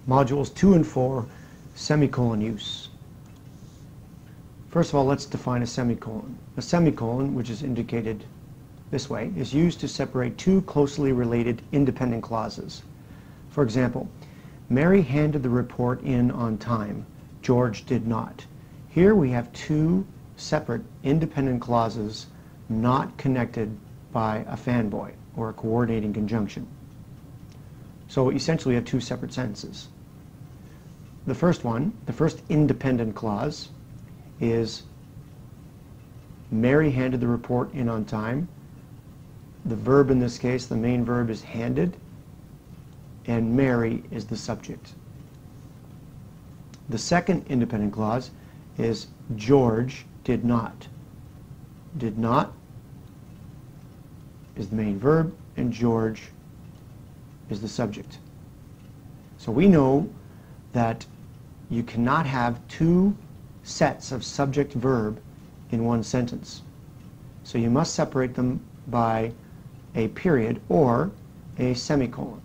Modules 2 and 4, semicolon use. First of all, let's define a semicolon. A semicolon, which is indicated this way, is used to separate two closely related independent clauses. For example, Mary handed the report in on time. George did not. Here we have two separate independent clauses not connected by a fanboy or a coordinating conjunction. So essentially we have two separate sentences. The first one, the first independent clause, is Mary handed the report in on time. The verb in this case, the main verb, is handed, and Mary is the subject. The second independent clause is George did not. Did not is the main verb, and George is the subject. So we know that you cannot have two sets of subject-verb in one sentence. So you must separate them by a period or a semicolon.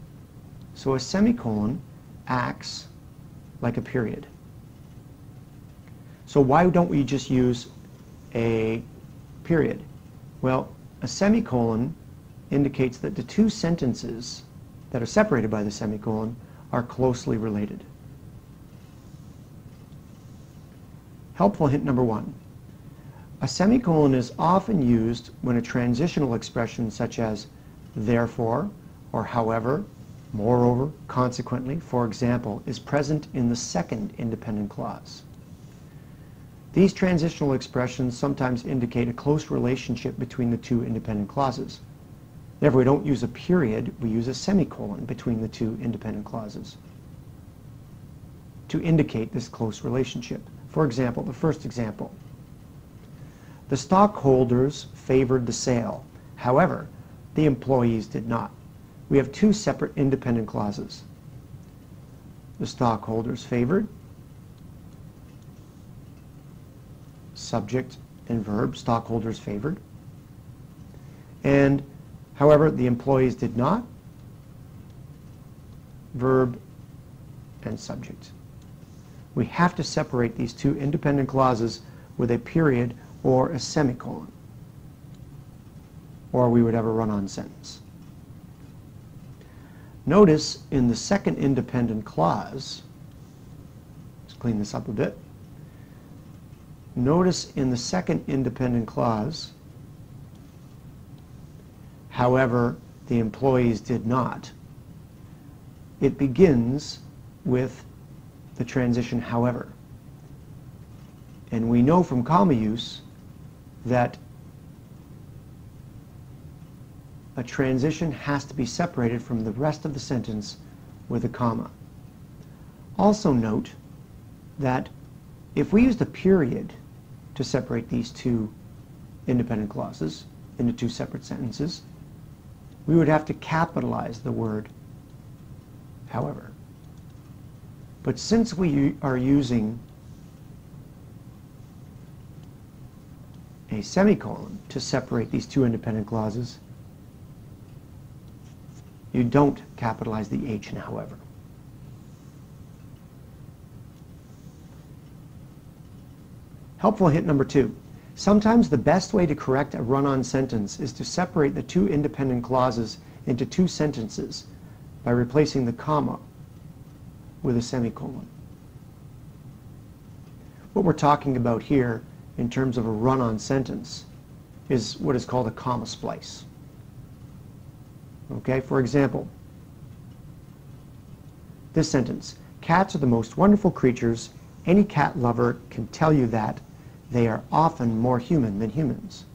So a semicolon acts like a period. So why don't we just use a period? Well, a semicolon indicates that the two sentences that are separated by the semicolon are closely related. Helpful hint number 1. A semicolon is often used when a transitional expression such as therefore or however, moreover, consequently, for example, is present in the second independent clause. These transitional expressions sometimes indicate a close relationship between the two independent clauses. Therefore, we don't use a period, we use a semicolon between the two independent clauses to indicate this close relationship. For example, the first example. The stockholders favored the sale. However, the employees did not. We have two separate independent clauses. The stockholders favored, subject and verb, stockholders favored. And however, the employees did not, verb and subject. We have to separate these two independent clauses with a period or a semicolon, or we would have a run-on sentence. Notice in the second independent clause, let's clean this up a bit. Notice in the second independent clause, however, the employees did not. It begins with the transition however. And we know from comma use that a transition has to be separated from the rest of the sentence with a comma. Also note that if we used a period to separate these two independent clauses into two separate sentences, we would have to capitalize the word however. But since we are using a semicolon to separate these two independent clauses, you don't capitalize the H in however. Helpful hint number 2. Sometimes the best way to correct a run-on sentence is to separate the two independent clauses into two sentences by replacing the comma with a semicolon. What we're talking about here in terms of a run-on sentence is what is called a comma splice. Okay, for example, this sentence, cats are the most wonderful creatures. Any cat lover can tell you that they are often more human than humans.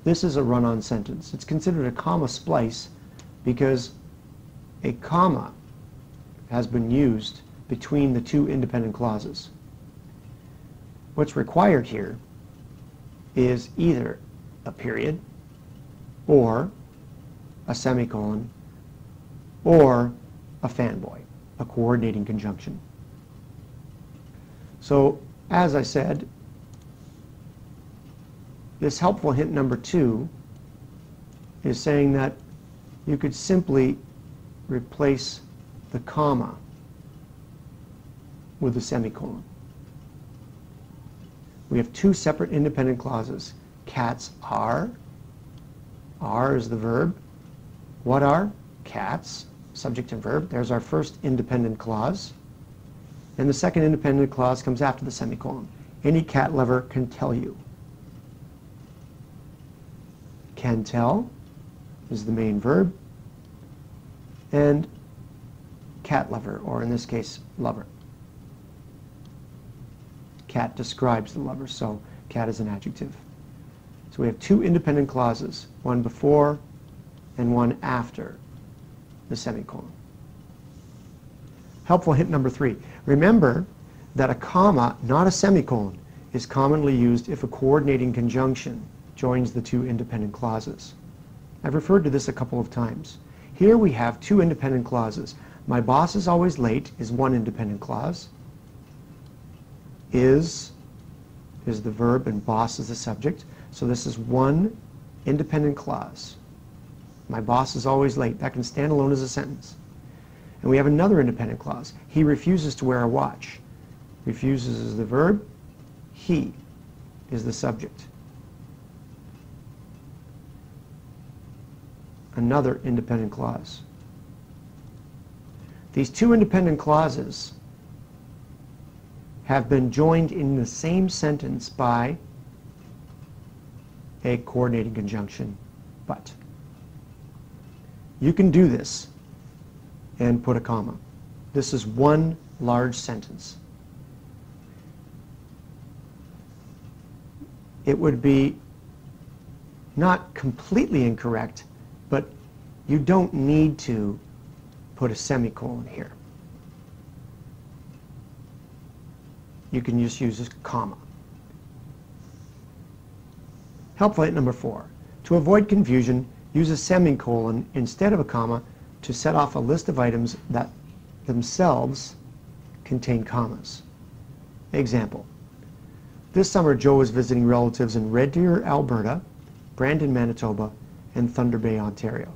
This is a run-on sentence. It's considered a comma splice because a comma has been used between the two independent clauses. What's required here is either a period or a semicolon or a fanboy, a coordinating conjunction. So, as I said, this helpful hint number 2 is saying that you could simply replace the comma with a semicolon. We have two separate independent clauses. Cats are. Are is the verb. What are? Cats. Subject and verb. There's our first independent clause. And the second independent clause comes after the semicolon. Any cat lover can tell you. Can tell is the main verb. And cat lover, or in this case, lover. Cat describes the lover, so cat is an adjective. So we have two independent clauses, one before and one after the semicolon. Helpful hint number 3. Remember that a comma, not a semicolon, is commonly used if a coordinating conjunction joins the two independent clauses. I've referred to this a couple of times. Here we have two independent clauses. My boss is always late is one independent clause. Is the verb and boss is the subject. So this is one independent clause. My boss is always late. That can stand alone as a sentence. And we have another independent clause. He refuses to wear a watch. Refuses is the verb. He is the subject. Another independent clause. These two independent clauses have been joined in the same sentence by a coordinating conjunction, but. You can do this and put a comma. This is one large sentence. It would be not completely incorrect, but you don't need to put a semicolon here. You can just use a comma. Helpful hint number 4. To avoid confusion, use a semicolon instead of a comma to set off a list of items that themselves contain commas. Example. This summer Joe is visiting relatives in Red Deer, Alberta, Brandon, Manitoba, and Thunder Bay, Ontario.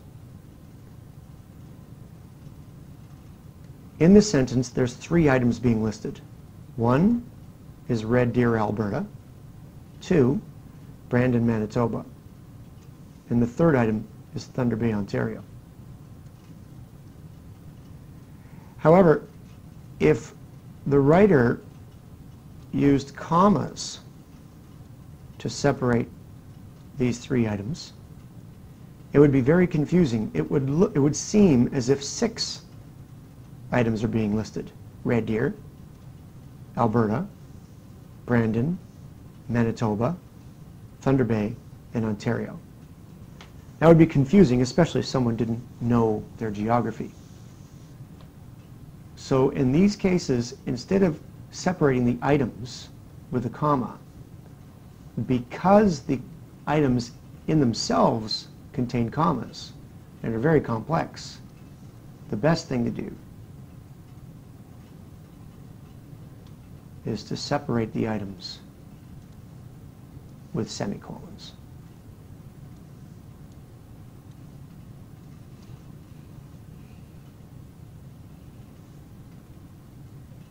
In this sentence, there's 3 items being listed. 1 is Red Deer, Alberta. 2, Brandon, Manitoba. And the third item is Thunder Bay, Ontario. However, if the writer used commas to separate these 3 items, it would be very confusing. It would seem as if 6 items are being listed. Red Deer, Alberta, Brandon, Manitoba, Thunder Bay, and Ontario. That would be confusing, especially if someone didn't know their geography. So in these cases, instead of separating the items with a comma, because the items in themselves contain commas and are very complex, the best thing to do is to separate the items with semicolons.